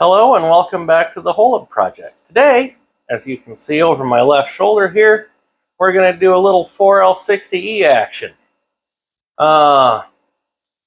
Hello and welcome back to the Hole-Up Project. Today, as you can see over my left shoulder here, we're going to do a little 4L60E action. I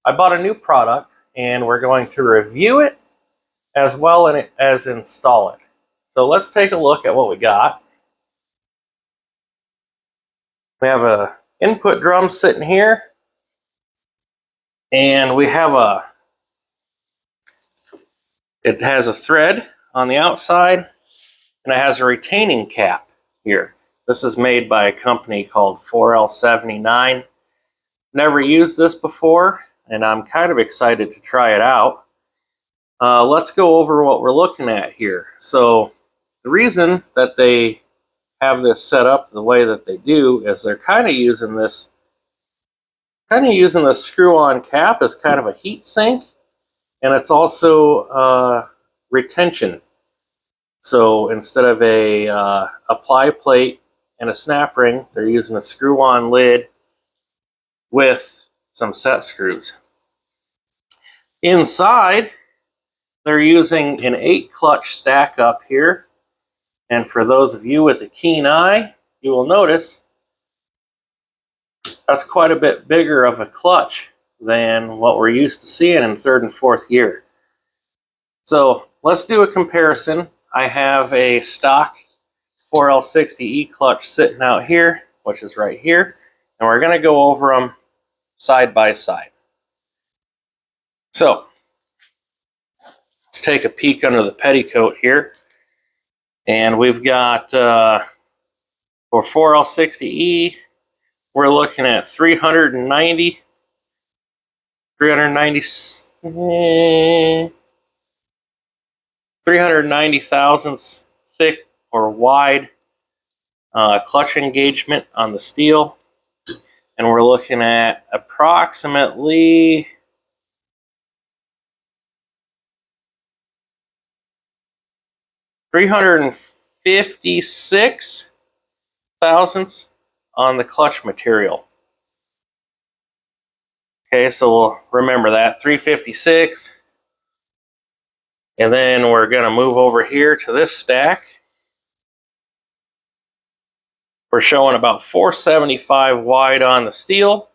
bought a new product and we're going to review it as well as install it. So let's take a look at what we got. We have a input drum sitting here and we have it has a thread on the outside and it has a retaining cap here. This is made by a company called 4L79. Never used this before, and I'm kind of excited to try it out. Let's go over what we're looking at here. So the reason that they have this set up the way that they do is they're kind of using this screw-on cap as kind of a heat sink, and it's also retention. So instead of a ply plate and a snap ring, they're using a screw-on lid with some set screws. Inside, they're using an 8-clutch stack up here. And for those of you with a keen eye, you will notice that's quite a bit bigger of a clutch than what we're used to seeing in 3rd and 4th gear. So let's do a comparison. I have a stock 4L60E clutch sitting out here, which is right here, and we're going to go over them side by side. So let's take a peek under the petticoat here, and we've got for 4L60E, we're looking at 390 thousandths thick or wide clutch engagement on the steel, and we're looking at approximately 356 thousandths on the clutch material. Okay, so we'll remember that, 356. And then we're going to move over here to this stack. We're showing about 475 wide on the steel.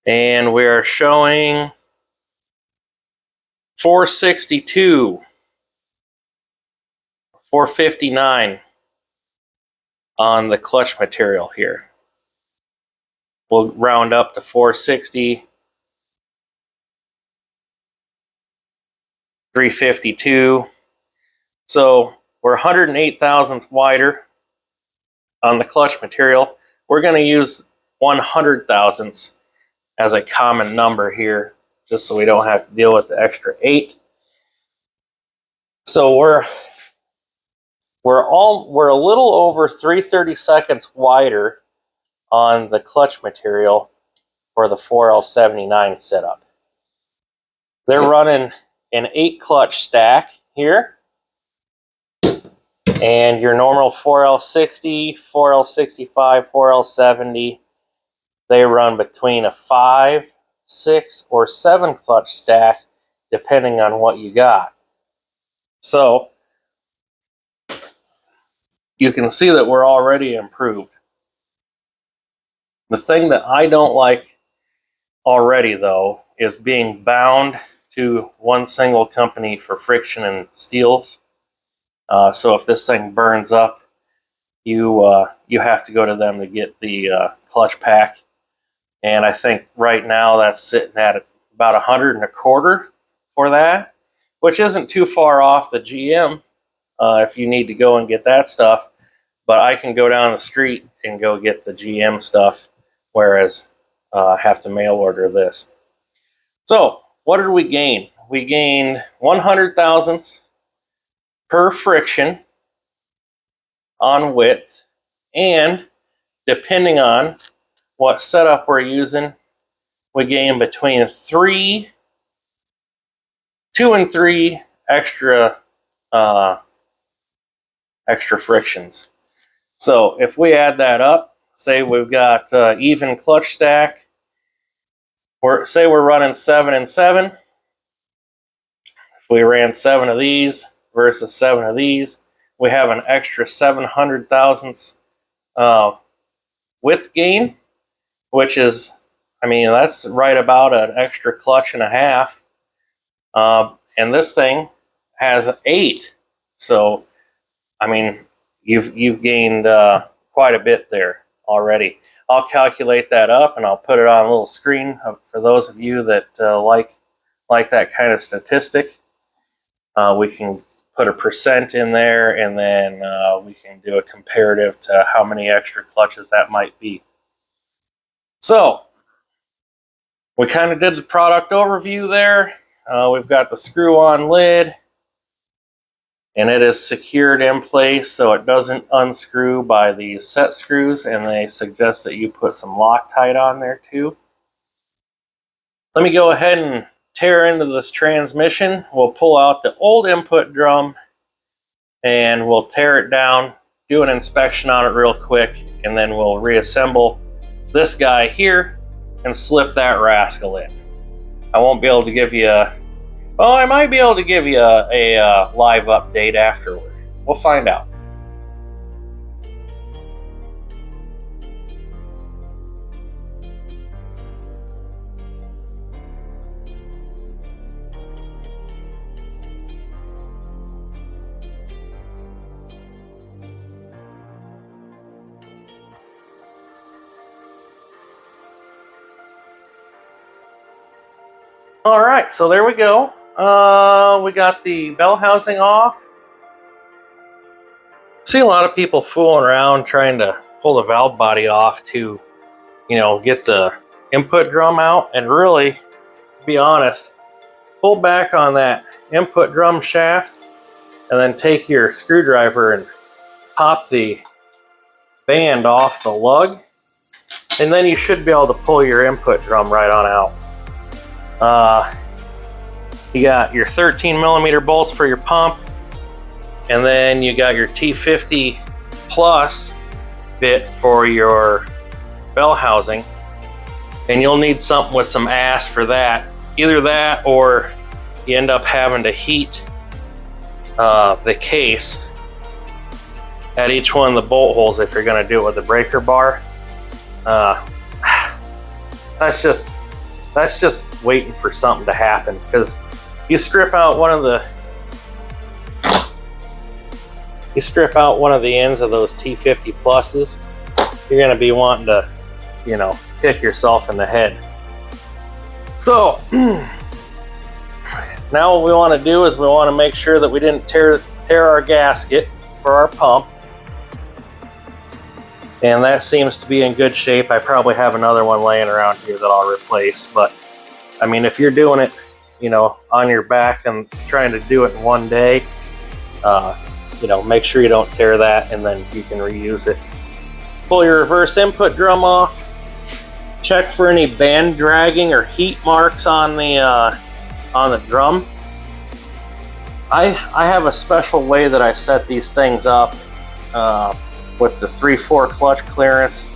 And we're showing 462, 459 on the clutch material here. We'll round up to 460, 352. So we're 108 thousandths wider on the clutch material. We're going to use 100 thousandths as a common number here, just so we don't have to deal with the extra 8. So we're a little over 3/32 wider on the clutch material for the 4L79 setup. They're running an 8-clutch stack here, and your normal 4L60, 4L65, 4L70, they run between a 5, 6, or 7-clutch stack depending on what you got. So you can see that we're already improved. The thing that I don't like already, though, is being bound to one single company for friction and steels. So if this thing burns up, you have to go to them to get the clutch pack. And I think right now that's sitting at about 125 for that, which isn't too far off the GM if you need to go and get that stuff. But I can go down the street and go get the GM stuff, whereas I have to mail order this. So what did we gain? We gained 100 thousandths per friction on width, and depending on what setup we're using, we gain between 2 and 3 extra frictions. So if we add that up, say we've got even clutch stack, say we're running 7 and 7. If we ran 7 of these versus 7 of these, we have an extra 700 thousandths width gain, which is, I mean, that's right about an extra clutch and a half. And this thing has 8. So, I mean, you've gained quite a bit there already. I'll calculate that up and I'll put it on a little screen for those of you that like that kind of statistic. We can put a percent in there, and then we can do a comparative to how many extra clutches that might be. So we kind of did the product overview there. We've got the screw-on lid, and it is secured in place so it doesn't unscrew by these set screws, and they suggest that you put some Loctite on there too. Let me go ahead and tear into this transmission. We'll pull out the old input drum and we'll tear it down, do an inspection on it real quick, and then we'll reassemble this guy here and slip that rascal in. I won't be able to give you well, I might be able to give you a live update afterward. We'll find out. All right, so there we go. We got the bell housing off. See a lot of people fooling around trying to pull the valve body off to, you know, get the input drum out. And really, to be honest, pull back on that input drum shaft and then take your screwdriver and pop the band off the lug. And then you should be able to pull your input drum right on out. You got your 13mm bolts for your pump, and then you got your T50 plus bit for your bell housing, and you'll need something with some ass for that. Either that or you end up having to heat the case at each one of the bolt holes if you're going to do it with a breaker bar. That's just waiting for something to happen, because you strip out one of the ends of those T50 pluses, you're going to be wanting to, you know, kick yourself in the head. So now what we want to do is we want to make sure that we didn't tear our gasket for our pump. And that seems to be in good shape. I probably have another one laying around here that I'll replace. But I mean, if you're doing it, you know, on your back and trying to do it in one day, you know, make sure you don't tear that, and then you can reuse it. Pull your reverse input drum off. Check for any band dragging or heat marks on the drum. I have a special way that I set these things up with the 3/4 clutch clearance,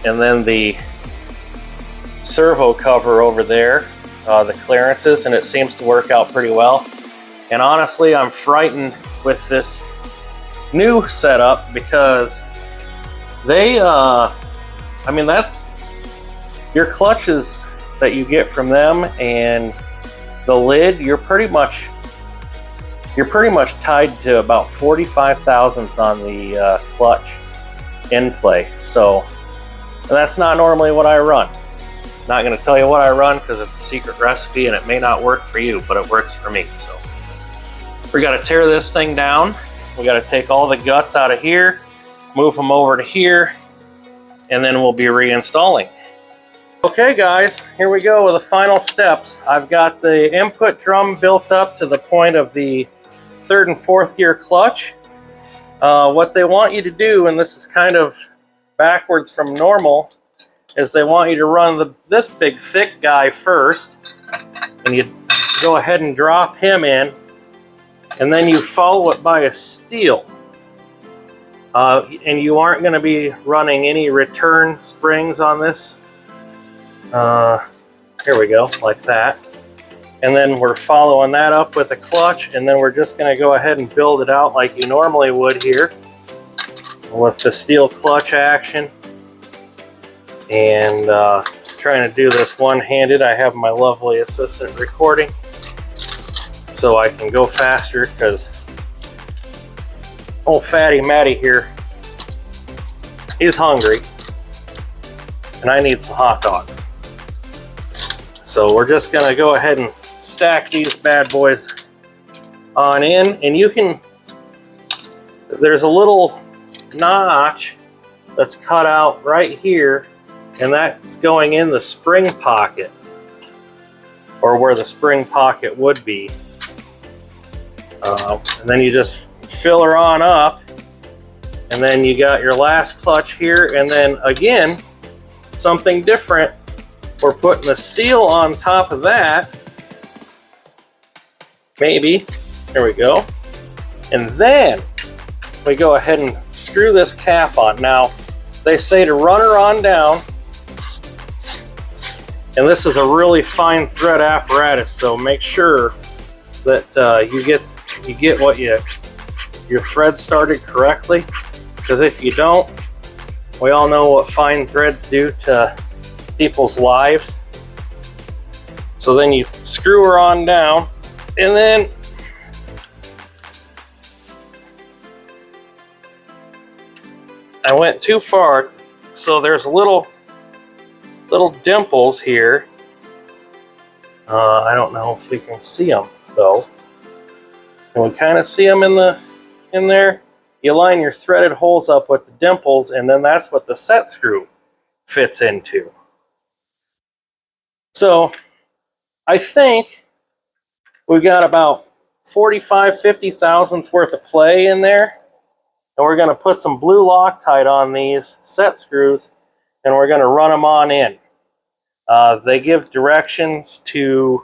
and then the servo cover over there, the clearances, and it seems to work out pretty well. And honestly, I'm frightened with this new setup because they, I mean, that's your clutches that you get from them, and the lid, you're pretty much tied to about 45 thousandths on the clutch in play. So that's not normally what I run. Not going to tell you what I run because it's a secret recipe and it may not work for you, but it works for me. So we got to tear this thing down. We got to take all the guts out of here, move them over to here, and then we'll be reinstalling. Okay guys, here we go with the final steps. I've got the input drum built up to the point of the 3rd and 4th gear clutch. What they want you to do, and this is kind of backwards from normal, is they want you to run this big thick guy first, and you go ahead and drop him in, and then you follow it by a steel. And you aren't going to be running any return springs on this. Here we go, like that. And then we're following that up with a clutch, and then we're just going to go ahead and build it out like you normally would here with the steel clutch action. And trying to do this one-handed. I have my lovely assistant recording so I can go faster, because old fatty Matty here, he's hungry and I need some hot dogs. So we're just going to go ahead and stack these bad boys on in, and you can, there's a little notch that's cut out right here, and that's going in the spring pocket, or where the spring pocket would be. And then you just fill her on up, and then you got your last clutch here, and then again, something different. We're putting the steel on top of that. Maybe. There we go. And then we go ahead and screw this cap on. Now, they say to run her on down. And this is a really fine thread apparatus, so make sure that you get what your thread started correctly. Because if you don't, we all know what fine threads do to people's lives. So then you screw her on down, and then I went too far, so there's little dimples here. I don't know if we can see them though. Can we kind of see them in there? You line your threaded holes up with the dimples, and then that's what the set screw fits into. So I think we've got about 50 thousandths worth of play in there. And we're going to put some blue Loctite on these set screws, and we're going to run them on in. They give directions to,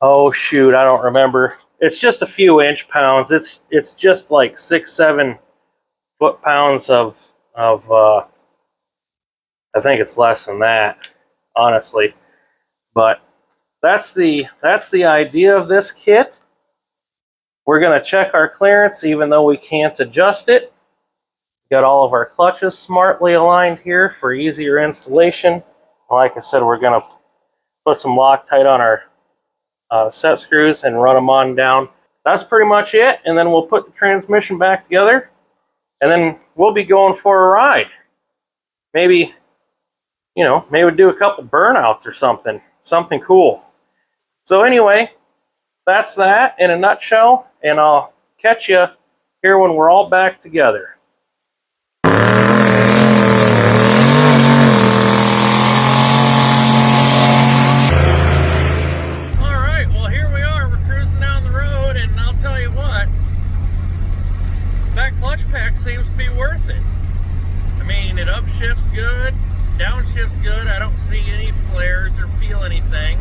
oh shoot, I don't remember. It's just a few inch pounds. It's just like 6-7 foot-pounds of I think it's less than that, honestly. But that's the idea of this kit. We're going to check our clearance even though we can't adjust it. Got all of our clutches smartly aligned here for easier installation. Like I said, we're going to put some Loctite on our set screws and run them on down. That's pretty much it, and then we'll put the transmission back together, and then we'll be going for a ride. Maybe, maybe do a couple burnouts or something cool. So anyway, that's that in a nutshell, and I'll catch you here when we're all back together. Alright, well here we are, we're cruising down the road, and I'll tell you what, that clutch pack seems to be worth it. I mean, it upshifts good, downshifts good, I don't see any flares or feel anything.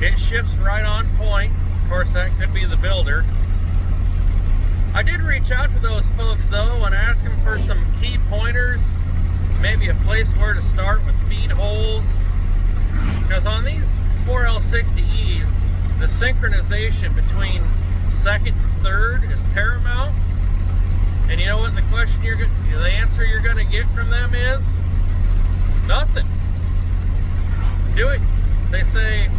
It shifts right on point. Of course, that could be the builder. I did reach out to those folks though and ask them for some key pointers, maybe a place where to start with feed holes. Because on these 4L60Es, the synchronization between second and third is paramount. And you know what the answer you're going to get from them is? Nothing. Do it. They say,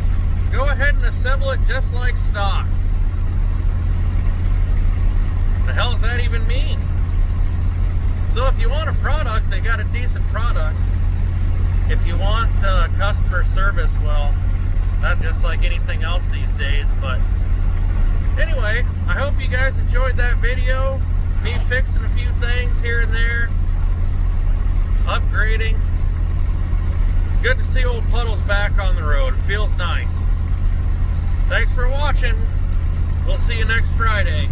go ahead and assemble it just like stock. The hell does that even mean? So if you want a product, they got a decent product. If you want customer service, well, that's just like anything else these days. But anyway, I hope you guys enjoyed that video. Me fixing a few things here and there. Upgrading. Good to see old Puddles back on the road. It feels nice. Thanks for watching. We'll see you next Friday.